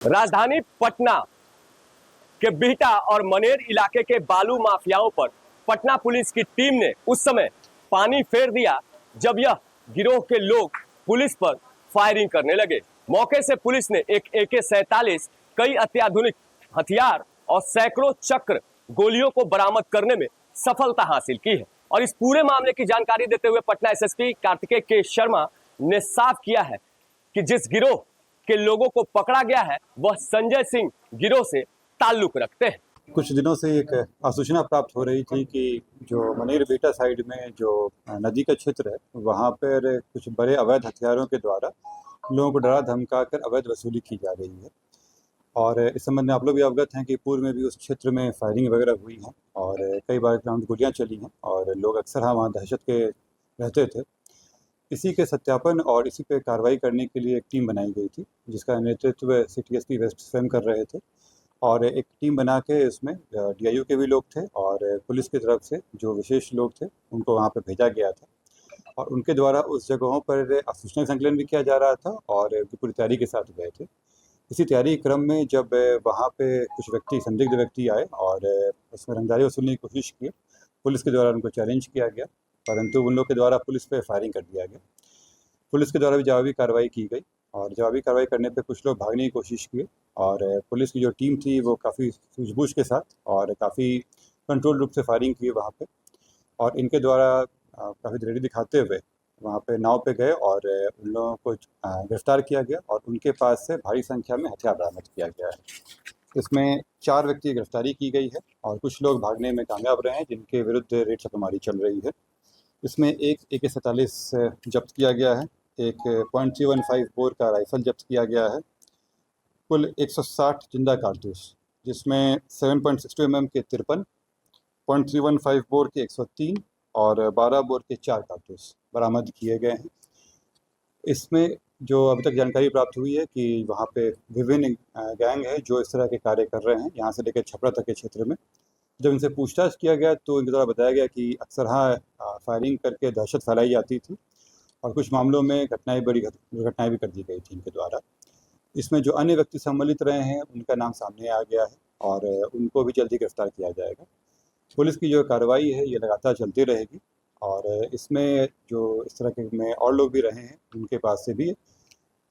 राजधानी पटना के बिहटा और मनेर इलाके के बालू माफियाओं पर पटना पुलिस की टीम ने उस समय पानी फेर दिया जब यह गिरोह के लोग पुलिस पर फायरिंग करने लगे। मौके से पुलिस ने एक AK-47, कई अत्याधुनिक हथियार और सैकड़ों चक्र गोलियों को बरामद करने में सफलता हासिल की है। और इस पूरे मामले की जानकारी देते हुए पटना SSP कार्तिकेय के शर्मा ने साफ किया है कि जिस गिरोह के लोगों को पकड़ा गया है वह संजय सिंह गिरोह से ताल्लुक रखते हैं। कुछ दिनों से एक सूचना प्राप्त हो रही थी कि जो मनेर बेटा साइड में जो नदी का क्षेत्र है वहाँ पर कुछ बड़े अवैध हथियारों के द्वारा लोगों को डरा धमका कर अवैध वसूली की जा रही है। और इस संबंध में आप लोग भी अवगत हैं कि पूर्व में भी उस क्षेत्र में फायरिंग वगैरह हुई है और कई बार ग्राउंड गोलियाँ चली हैं और लोग अक्सर वहाँ दहशत के रहते थे। इसी के सत्यापन और इसी पे कार्रवाई करने के लिए एक टीम बनाई गई थी जिसका नेतृत्व सिटी SP वेस्ट स्वयं कर रहे थे। और एक टीम बना के इसमें DIU के भी लोग थे और पुलिस की तरफ से जो विशेष लोग थे उनको वहाँ पे भेजा गया था और उनके द्वारा उस जगहों पर सूचना संकलन भी किया जा रहा था और पूरी तैयारी के साथ गए थे। इसी तैयारी क्रम में जब वहाँ पे कुछ संदिग्ध व्यक्ति आए और उसमें रंगदारी वसूलने की कोशिश की, पुलिस के द्वारा उनको चैलेंज किया गया परंतु उन लोग के द्वारा पुलिस पे फायरिंग कर दिया गया। पुलिस के द्वारा भी जवाबी कार्रवाई की गई और जवाबी कार्रवाई करने पे कुछ लोग भागने की कोशिश की और पुलिस की जो टीम थी वो काफ़ी सूझबूझ के साथ और काफ़ी कंट्रोल रूप से फायरिंग की वहाँ पे और इनके द्वारा काफ़ी दलेरी दिखाते हुए वहाँ पे नाव पे गए और उन लोगों को गिरफ्तार किया गया और उनके पास से भारी संख्या में हथियार बरामद किया गया है। इसमें 4 व्यक्ति की गिरफ्तारी की गई है और कुछ लोग भागने में कामयाब रहे हैं जिनके विरुद्ध रेड छापेमारी चल रही है। इसमें एक AK-47 जब्त किया गया है, एक .315 बोर का राइफल जब्त किया गया है, कुल 160 जिंदा कारतूस जिसमें 7.62 mm के 53, .315 बोर के 103 और 12 बोर के 4 कारतूस बरामद किए गए हैं। इसमें जो अभी तक जानकारी प्राप्त हुई है कि वहाँ पे विभिन्न गैंग है जो इस तरह के कार्य कर रहे हैं यहाँ से लेकर छपरा तक के क्षेत्र में। जब इनसे पूछताछ किया गया तो इनके द्वारा बताया गया कि अक्सर फायरिंग करके दहशत फैलाई जाती थी और कुछ मामलों में बड़ी दुर्घटनाएं भी कर दी गई थी इनके द्वारा। इसमें जो अन्य व्यक्ति सम्मिलित रहे हैं उनका नाम सामने आ गया है और उनको भी जल्दी गिरफ्तार किया जाएगा। पुलिस की जो कार्रवाई है ये लगातार चलती रहेगी और इसमें जो इस तरह के में और लोग भी रहे हैं उनके पास से भी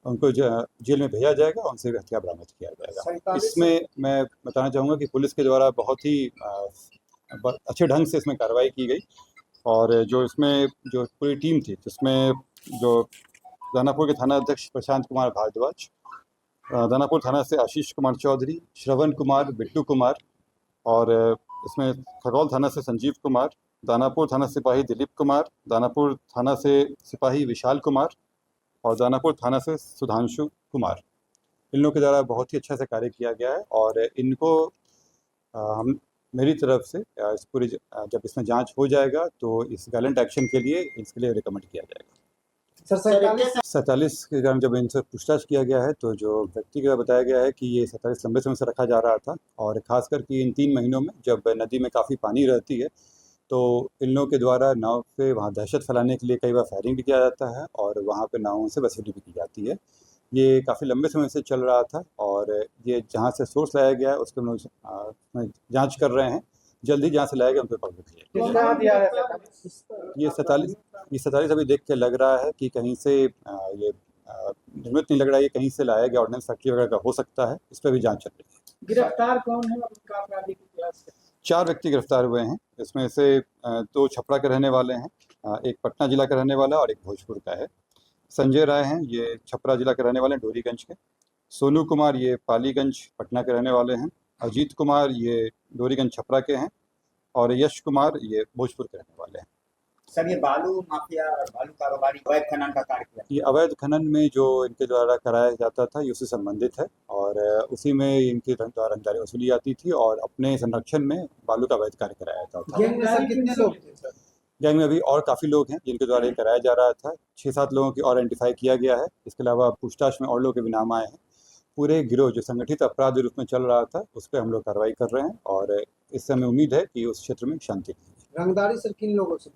उनको जेल में भेजा जाएगा और उनसे भी हथियार बरामद किया जाएगा। इसमें मैं बताना चाहूँगा कि पुलिस के द्वारा बहुत ही अच्छे ढंग से इसमें कार्रवाई की गई और जो इसमें जो पूरी टीम थी जिसमें जो दानापुर के थाना अध्यक्ष प्रशांत कुमार भारद्वाज, दानापुर थाना से आशीष कुमार चौधरी, श्रवण कुमार, बिट्टू कुमार और इसमें खगौल थाना से संजीव कुमार, दानापुर थाना सिपाही दिलीप कुमार, दानापुर थाना से सिपाही विशाल कुमार और दानापुर थाना से सुधांशु कुमार, इन लोगों के द्वारा बहुत ही अच्छा से कार्य किया गया है और इनको हम मेरी तरफ से इस पूरी जब इसमें जांच हो जाएगा तो इस वैलेंट एक्शन के लिए इसके लिए रिकमेंड किया जाएगा। 47 के कारण जब इनसे पूछताछ किया गया है तो जो व्यक्ति का बताया गया है कि ये 47 लंबे समय से रखा जा रहा था और खासकर कि इन 3 महीनों में जब नदी में काफ़ी पानी रहती है तो इन लोगों के द्वारा नाव पे वहाँ दहशत फैलाने के लिए कई बार फायरिंग भी किया जाता है और वहाँ पे नावों से वसूली भी की जाती है। ये काफ़ी लंबे समय से चल रहा था और ये जहाँ से सोर्स लाया गया है उसके हम लोग जाँच कर रहे हैं, जल्दी जहाँ से लाया गया उन पर पकड़ ये 47 अभी देख के लग रहा है कि कहीं से ये निर्मित नहीं लग रहा है, ये कहीं से लाया गया ऑर्डिनेंस फैक्ट्री वगैरह का हो सकता है, इस पर भी जांच चल रही है। गिरफ्तार कौन है और उनका आपराधिक इतिहास? 4 व्यक्ति गिरफ्तार हुए हैं, इसमें से 2 छपरा के रहने वाले हैं, एक पटना जिला का रहने वाला और एक भोजपुर का है। संजय राय हैं, ये छपरा जिला के रहने वाले हैं, डोरीगंज के। सोनू कुमार ये पालीगंज पटना के रहने वाले हैं। अजीत कुमार ये डोरीगंज छपरा के हैं और यश कुमार ये भोजपुर के रहने वाले हैं। सर, ये बालू माफिया और बालू कारोबारी अवैध खनन का कार्य किया? ये अवैध खनन में जो इनके द्वारा कराया जाता था ये उससे संबंधित है और उसी में इनके द्वारा रंगदारी वसूली जाती थी और अपने संरक्षण में बालू का अवैध कार्य कराया जाता था। गैंग में सर कितने लोग थे सर? गैंग में अभी और काफ़ी लोग हैं जिनके द्वारा ये कराया जा रहा था। 6-7 लोगों की और आइडेंटिफाई किया गया है। इसके अलावा पूछताछ में और लोगों के भी नाम आए हैं। पूरे गिरोह जो संगठित अपराध रूप में चल रहा था उस पर हम लोग कार्रवाई कर रहे हैं और इस समय उम्मीद है कि उस क्षेत्र में शांति रहेगी। रंगदारी सर किन लोगों से?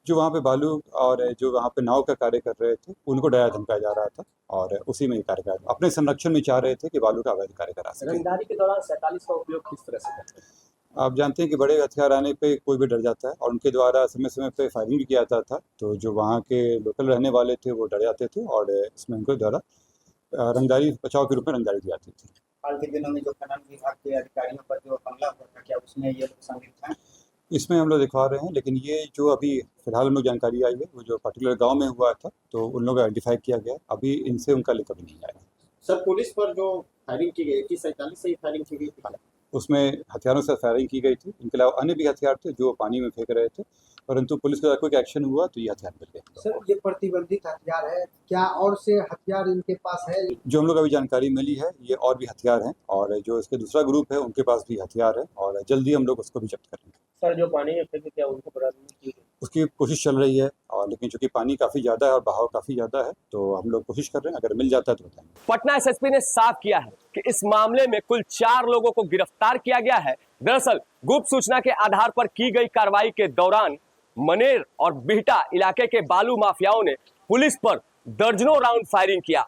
जो वहाँ पे बालू और जो वहाँ पे नाव का कार्य कर रहे थे उनको डराया धमकाया जा रहा था और उसी में ये कार्य कर अपने संरक्षण में चाह रहे थे कि बालू का अवैध कार्य करा सके। रंगदारी के दौरान 47 का उपयोग किस तरह से करते हैं? आप जानते हैं कि बड़े हथियार आने पे कोई भी डर जाता है और उनके द्वारा समय समय पे फायरिंग भी किया जाता था, तो जो वहाँ के लोकल रहने वाले थे वो डर जाते थे और इसमें उनके द्वारा रंगदारी बचाव के रूप में रंगदारी दी जाती थी। हाल के दिनों में जो खनन विभाग के अधिकारियों पर जो हमला हुआ था, क्या उसमें ये लोग शामिल थे? इसमें हम लोग दिखा रहे हैं, लेकिन ये जो अभी फिलहाल हम लोग जानकारी आई है वो जो पर्टिकुलर गांव में हुआ था तो उन लोगों को आइडेंटिफाई किया गया, अभी इनसे उनका लिंक अभी नहीं आया। सर, पुलिस पर जो फायरिंग की गई थी 47 से ही फायरिंग की गई थी, उसमें हथियारों से फायरिंग की गई थी, इनके अलावा अन्य भी हथियार थे जो पानी में फेंक रहे थे, परंतु पुलिस का कोई एक्शन हुआ तो ये हथियार मिल गए। सर, ये प्रतिबंधित हथियार है क्या? और से हथियार इनके पास है? जो हम लोग अभी जानकारी मिली है ये और भी हथियार हैं और जो इसके दूसरा ग्रुप है उनके पास भी हथियार है और जल्दी हम लोग उसको भी जब्त करेंगे। सर जो पानी में फेंके क्या उनको बरामद की गई? उसकी कोशिश चल रही है और लेकिन चूंकि पानी काफ़ी ज़्यादा है और बहाव काफ़ी ज़्यादा है तो हम लोग कोशिश कर रहे हैं, अगर मिल जाता है तो बताएंगे। पटना एसएसपी ने साफ किया है कि इस मामले में कुल 4 लोगों को गिरफ्तार किया गया है। दरअसल गुप्त सूचना के आधार पर की गई कार्रवाई के दौरान मनेर और बिहटा इलाके के बालू माफियाओं ने पुलिस पर दर्जनों राउंड फायरिंग किया।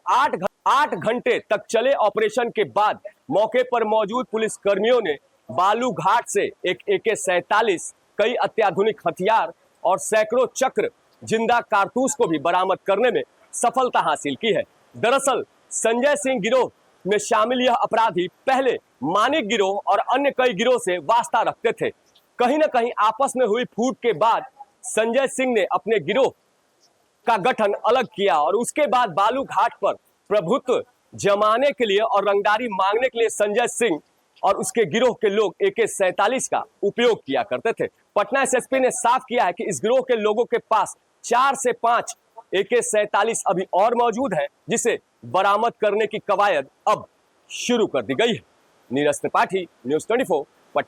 8 घंटे तक चले ऑपरेशन के बाद मौके पर मौजूद पुलिस कर्मियों ने बालू घाट से एक AK-47, कई अत्याधुनिक हथियार और सैकड़ों चक्र जिंदा कारतूस को भी बरामद करने में सफलता हासिल की है। दरअसल संजय सिंह गिरोह में शामिल यह अपराधी पहले मानिक गिरोह और अन्य कई गिरोह से वास्ता रखते थे। कहीं न कहीं आपस में हुई फूट के बाद संजय सिंह ने अपने गिरोह का गठन अलग किया और उसके बाद बालू घाट पर प्रभुत्व जमाने के लिए और रंगदारी मांगने के लिए संजय सिंह और उसके गिरोह के लोग AK-47 का उपयोग किया करते थे। पटना एसएसपी ने साफ किया है कि इस गिरोह के लोगों के पास 4 से 5 AK-47 अभी और मौजूद है, जिसे बरामद करने की कवायद अब शुरू कर दी गई है। नीरज त्रिपाठी, न्यूज़ 24, पटना।